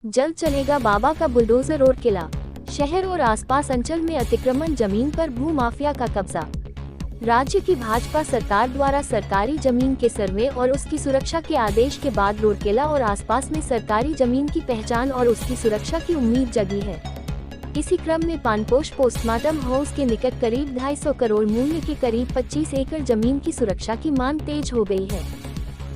जल्द चलेगा बाबा का बुलडोजर और किला। शहर और आसपास अंचल में अतिक्रमण जमीन पर भू माफिया का कब्जा। राज्य की भाजपा सरकार द्वारा सरकारी जमीन के सर्वे और उसकी सुरक्षा के आदेश के बाद रोडकेला और आसपास में सरकारी जमीन की पहचान और उसकी सुरक्षा की उम्मीद जगी है। इसी क्रम में पानपोष पोस्टमार्टम हाउस के निकट करीब 250 करोड़ मूल्य के करीब 25 एकड़ जमीन की सुरक्षा की मांग तेज हो गई है।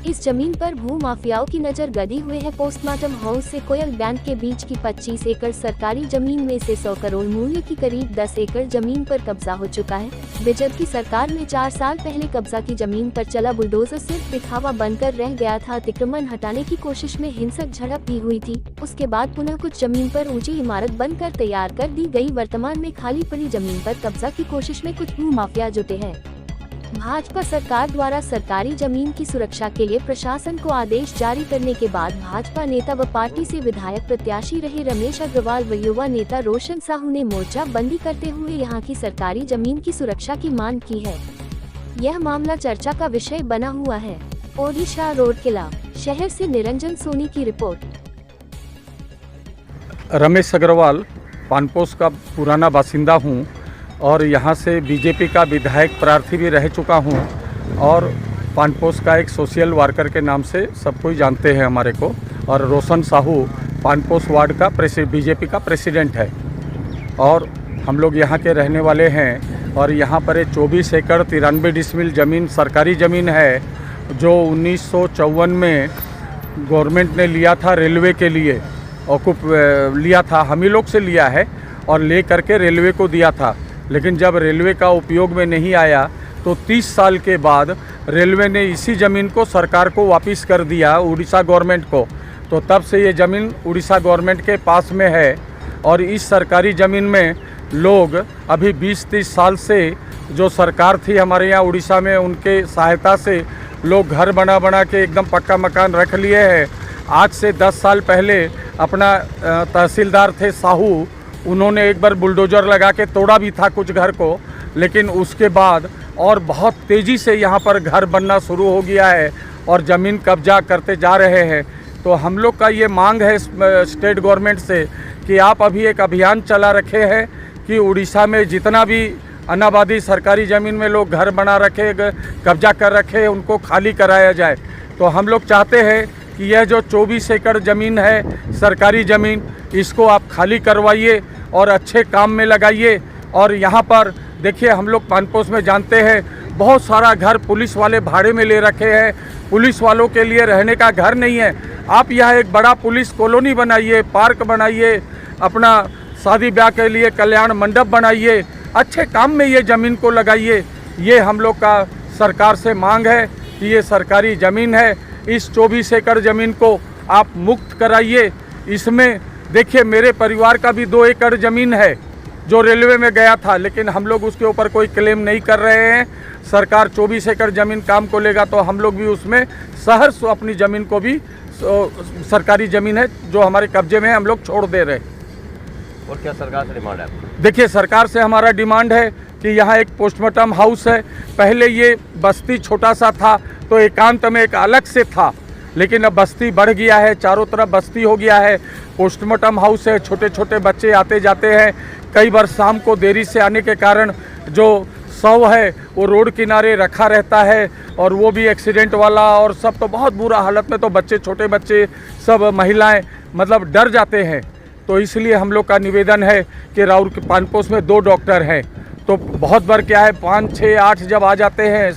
इस जमीन पर भू माफियाओं की नजर गड़ी हुई है। पोस्टमार्टम हाउस से कोयल बैंक के बीच की 25 एकड़ सरकारी जमीन में से 100 करोड़ मूल्य की करीब 10 एकड़ जमीन पर कब्जा हो चुका है। बीजेपी की सरकार में 4 साल पहले कब्जा की जमीन पर चला बुलडोजर सिर्फ दिखावा बनकर रह गया था। अतिक्रमण हटाने की कोशिश में हिंसक झड़प भी हुई थी। उसके बाद पुनः कुछ जमीन पर ऊंची इमारत बनकर तैयार कर दी गई। वर्तमान में खाली पड़ी जमीन पर कब्जा की कोशिश में कुछ भू माफिया जुटे हैं। भाजपा सरकार द्वारा सरकारी जमीन की सुरक्षा के लिए प्रशासन को आदेश जारी करने के बाद भाजपा नेता व पार्टी से विधायक प्रत्याशी रहे रमेश अग्रवाल व युवा नेता रोशन साहू ने मोर्चा बंदी करते हुए यहां की सरकारी जमीन की सुरक्षा की मांग की है। यह मामला चर्चा का विषय बना हुआ है। ओडिशा रोडकेला शहर से निरंजन सोनी की रिपोर्ट। रमेश अग्रवाल पानपोष का पुराना बासिंदा हूँ और यहाँ से बीजेपी का विधायक प्रार्थी भी रह चुका हूँ और पानपोष का एक सोशल वर्कर के नाम से सब कोई जानते हैं हमारे को। और रोशन साहू पानपोष वार्ड का बीजेपी का प्रेसिडेंट है और हम लोग यहाँ के रहने वाले हैं। और यहाँ पर 24 एकड़ 93 डिसमिल ज़मीन सरकारी ज़मीन है जो 1954 में गवर्नमेंट ने लिया था रेलवे के लिए। लिया था, हम ही लोग से लिया है और ले करके रेलवे को दिया था। लेकिन जब रेलवे का उपयोग में नहीं आया तो 30 साल के बाद रेलवे ने इसी ज़मीन को सरकार को वापस कर दिया, उड़ीसा गवर्नमेंट को। तो तब से ये ज़मीन उड़ीसा गवर्नमेंट के पास में है और इस सरकारी ज़मीन में लोग अभी 20-30 साल से जो सरकार थी हमारे यहाँ उड़ीसा में, उनके सहायता से लोग घर बना बना के एकदम पक्का मकान रख लिए हैं। आज से 10 साल पहले अपना तहसीलदार थे साहू, उन्होंने एक बार बुलडोजर लगा के तोड़ा भी था कुछ घर को, लेकिन उसके बाद और बहुत तेज़ी से यहाँ पर घर बनना शुरू हो गया है और ज़मीन कब्जा करते जा रहे हैं। तो हम लोग का ये मांग है स्टेट गवर्नमेंट से कि आप अभी एक अभियान चला रखे हैं कि उड़ीसा में जितना भी अनाबादी सरकारी ज़मीन में लोग घर बना रखे, कब्जा कर रखे, उनको खाली कराया जाए। तो हम लोग चाहते हैं कि यह जो 24 एकड़ ज़मीन है सरकारी ज़मीन, इसको आप खाली करवाइए और अच्छे काम में लगाइए। और यहाँ पर देखिए, हम लोग पानपोष में जानते हैं बहुत सारा घर पुलिस वाले भाड़े में ले रखे हैं। पुलिस वालों के लिए रहने का घर नहीं है। आप यहाँ एक बड़ा पुलिस कॉलोनी बनाइए, पार्क बनाइए, अपना शादी ब्याह के लिए कल्याण मंडप बनाइए, अच्छे काम में ये ज़मीन को लगाइए। ये हम लोग का सरकार से मांग है कि ये सरकारी ज़मीन है, इस 24 एकड़ ज़मीन को आप मुक्त कराइए। इसमें देखिए, मेरे परिवार का भी 2 एकड़ ज़मीन है जो रेलवे में गया था, लेकिन हम लोग उसके ऊपर कोई क्लेम नहीं कर रहे हैं। सरकार 24 एकड़ ज़मीन काम को लेगा तो हम लोग भी उसमें शहर से अपनी ज़मीन को भी, सरकारी ज़मीन है जो हमारे कब्जे में है, हम लोग छोड़ दे रहे हैं। और क्या सरकार से डिमांड है? देखिए, सरकार से हमारा डिमांड है कि यहाँ एक पोस्टमार्टम हाउस है। पहले ये बस्ती छोटा सा था तो एकांत में एक अलग से था, लेकिन अब बस्ती बढ़ गया है, चारों तरफ बस्ती हो गया है। पोस्टमार्टम हाउस है, छोटे छोटे बच्चे आते जाते हैं। कई बार शाम को देरी से आने के कारण जो शव है वो रोड किनारे रखा रहता है और वो भी एक्सीडेंट वाला, और सब तो बहुत बुरा हालत में, तो बच्चे, छोटे बच्चे, सब महिलाएं मतलब डर जाते हैं। तो इसलिए हम लोग का निवेदन है कि राउर के पानपोष में 2 डॉक्टर हैं, तो बहुत बार क्या है 5, 6, 8 जब आ जाते हैं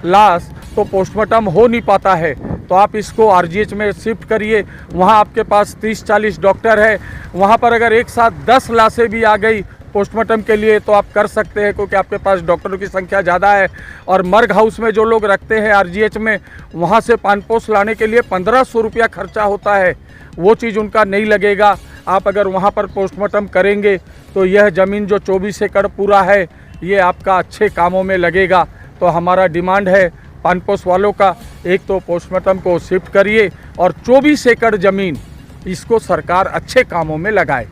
लाश तो पोस्टमार्टम हो नहीं पाता है। तो आप इसको आरजीएच में शिफ्ट करिए, वहाँ आपके पास 30-40 डॉक्टर है। वहाँ पर अगर एक साथ 10 लाशें भी आ गई पोस्टमार्टम के लिए तो आप कर सकते हैं, क्योंकि आपके पास डॉक्टरों की संख्या ज़्यादा है। और मर्ग हाउस में जो लोग रखते हैं आरजीएच में, वहाँ से पानपोष लाने के लिए 1500 रुपया खर्चा होता है, वो चीज़ उनका नहीं लगेगा। आप अगर वहाँ पर पोस्टमार्टम करेंगे तो यह ज़मीन जो 24 एकड़ पूरा है ये आपका अच्छे कामों में लगेगा। तो हमारा डिमांड है पानपोष वालों का, एक तो पोस्टमार्टम को शिफ्ट करिए और 24 एकड़ ज़मीन इसको सरकार अच्छे कामों में लगाए।